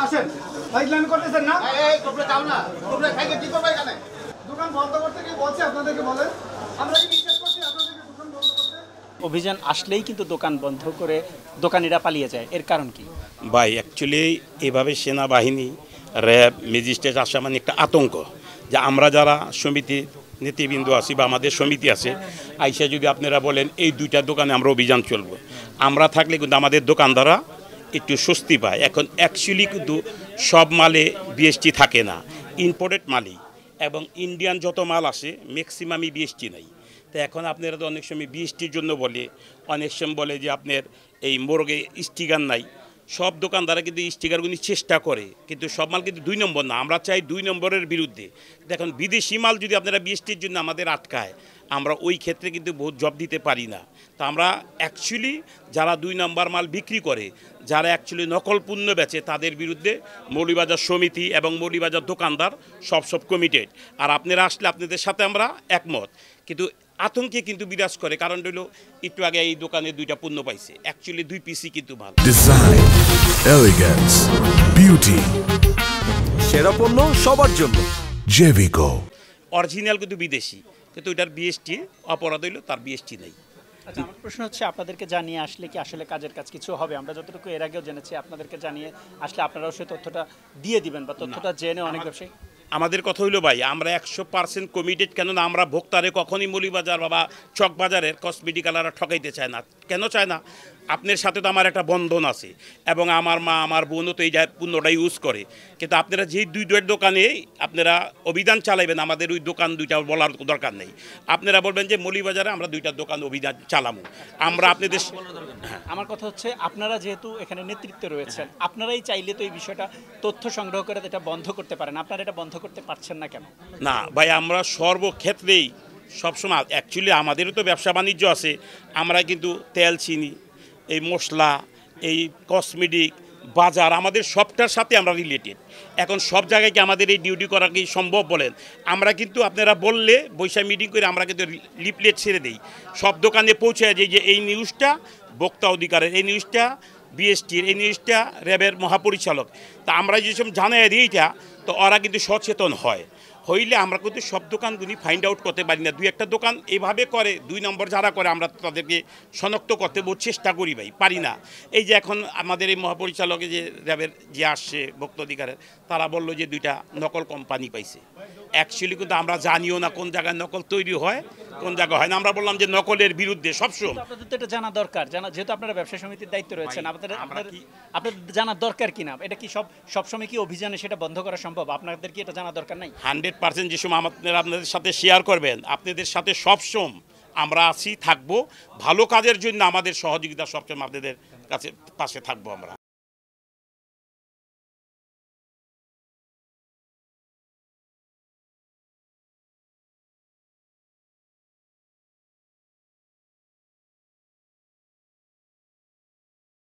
আসেন ফাইজলামি করতেছেন না তোমরা যাও না, তোমরা খাইকে কি করবে এখানে? দোকান বন্ধ করতে কি বলছে আপনাদেরকে বলেন আমরা কি নিষেধ করছি আপনাদেরকে দোকান বন্ধ করতে অভিযান আসলেই কিন্তু দোকান বন্ধ করে দোকানিরা পালিয়ে যায়, এর কারণ কি? ভাই অ্যাকচুয়ালি এভাবে সেনাবাহিনী র্যাব ম্যাজিস্ট্রেট আসা মানে একটা আতঙ্ক, যে আমরা যারা সমিতি নেতৃবৃন্দ আছি বা আমাদের সমিতি আছে, আইসা যদি আপনারা বলেন এই দুইটা দোকানে আমরা অভিযান চলবো, আমরা থাকলে কিন্তু আমাদের দোকানদাররা একটু স্বস্তি পায়। এখন অ্যাকচুয়ালি কিন্তু সব মালে বিএসটি থাকে না, ইম্পোর্টেড মালই, এবং ইন্ডিয়ান যত মাল আসে ম্যাক্সিমামই বিএসটি নাই। তো এখন আপনারা তো অনেক সময় বিএসটির জন্য বলে, অনেক সময় বলে যে আপনার এই মোরগে স্টিকার নাই। সব দোকানদারা কিন্তু স্টিকারগুলি চেষ্টা করে, কিন্তু সব মাল কিন্তু 2 নম্বর না, আমরা চাই 2 নম্বরের বিরুদ্ধে। দেখুন বিদেশি মাল যদি আপনারা বিএসটির জন্য আমাদের আটকায়, আমরা ওই ক্ষেত্রে কিন্তু বহুত জব দিতে পারি না। তা আমরা অ্যাকচুয়ালি যারা 2 নম্বর মাল বিক্রি করে, যারা অ্যাকচুয়ালি নকল পণ্য বেচে, তাদের বিরুদ্ধে মৌলভীবাজার সমিতি এবং মৌলভীবাজার দোকানদার সব কমিটেড। আর আপনারা আসলে আপনাদের সাথে আমরা একমত, কিন্তু আতঙ্কে কিন্তু বিরাজ করে। কারণ হলো একটু আগে এই দোকানে 2টা পণ্য পাইছে, অ্যাকচুয়ালি 2 পিসই কিন্তু ভালো। ডিজাইন, এলিগেন্স, বিউটি, সেরা পণ্য সবার জন্য। জেভিকো। অরিজিনাল কিন্তু বিদেশি, কিন্তু এটার বিএসটি অপরাধ হইলো তার বিএসটি নেই। আচ্ছা, আমার প্রশ্ন হচ্ছে আপনাদেরকে জানিয়ে আসলে কি আসলে কাজের কাজ কিছু হবে? আমরা যতটুকু এর আগেও জেনেছি, আপনাদেরকে জানিয়ে আসলে আপনারাও সেই তথ্যটা দিয়ে দিবেন বা তথ্যটা জেনে অনেক ব্যবসায়ী। আমাদের কথা হইলো ভাই, আমরা 100% কমিটেড। কেননা আমরা ভোক্তারে কখনই মৌলভীবাজার বা চকবাজারের কসমেটিকালারা ঠকাইতে চায় না। কেন চায় না? আপনার সাথে তো আমার একটা বন্ধন আছে, এবং আমার মা আমার বোনও তো এই পণ্যটা ইউজ করে। কিন্তু আপনারা যেই 2 দোকানে আপনারা অভিযান চালাইবেন, আমাদের ওই দোকান 2টা বলার দরকার নেই। আপনারা বলবেন যে মৌলভীবাজারে আমরা 2টা দোকান অভিযান চালাবো, আমরা আপনাদের। আমার কথা হচ্ছে আপনারা যেহেতু এখানে নেতৃত্বে রয়েছেন, আপনারাই চাইলে তো এই বিষয়টা তথ্য সংগ্রহ করে এটা বন্ধ করতে পারেন। আপনারা এটা বন্ধ করতে পারছেন না কেন? না ভাই, আমরা সর্বক্ষেত্রেই সবসময়, অ্যাকচুয়ালি আমাদেরও তো ব্যবসা বাণিজ্য আছে। আমরা কিন্তু তেল, চিনি, এই মশলা, এই কসমেটিক বাজার, আমাদের সবটার সাথে আমরা রিলেটেড। এখন সব জায়গায় কি আমাদের এই ডিউটি করা কি সম্ভব বলেন? আমরা কিন্তু আপনারা বললে বৈশাখ মিটিং করে আমরা কিন্তু লিফলেট ছেড়ে দিই, সব দোকানে পৌঁছে যাই যে এই নিউজটা ভোক্তা অধিকারের, এই নিউজটা বিএসটির, এই নিউজটা র্যাবের মহাপরিচালক। তা আমরা যেসব জানাই দিই এটা, তো ওরা কিন্তু সচেতন হইলে আমরা কিন্তু সব দোকানগুলি ফাইন্ড আউট করতে পারি না। 2-1টা দোকান এইভাবে করে, 2 নম্বর যারা করে, আমরা তাদেরকে শনাক্ত করতে বহু চেষ্টা করি ভাই, পারি না। এই যে এখন আমাদের এই মহাপরিচালকে যে র্যাবের যে আসছে ভোক্তা অধিকারের, তারা বললো যে 2টা নকল কোম্পানি পাইছে। অ্যাকচুয়ালি কিন্তু আমরা জানিও না কোন জায়গায় নকল তৈরি হয়, কোন জায়গায় হয় না। আমরা বললাম যে নকলের বিরুদ্ধে সবসময়। আপনাদের তো এটা জানা দরকার, যেহেতু আপনারা ব্যবসা সমিতির দায়িত্ব রয়েছেন, আপনাদের জানা দরকার কিনা? এটা কি সবসময় কি অভিযানে সেটা বন্ধ করা সম্ভব? আপনাদের কি এটা জানা দরকার নাই? 100% যে সময় আপনাদের সাথে শেয়ার করবেন, আপনাদের সাথে সবসময় আমরা আছি, থাকবো। ভালো কাজের জন্য আমাদের সহযোগিতা সবসময় আপনাদের কাছে পাশে থাকবো আমরা।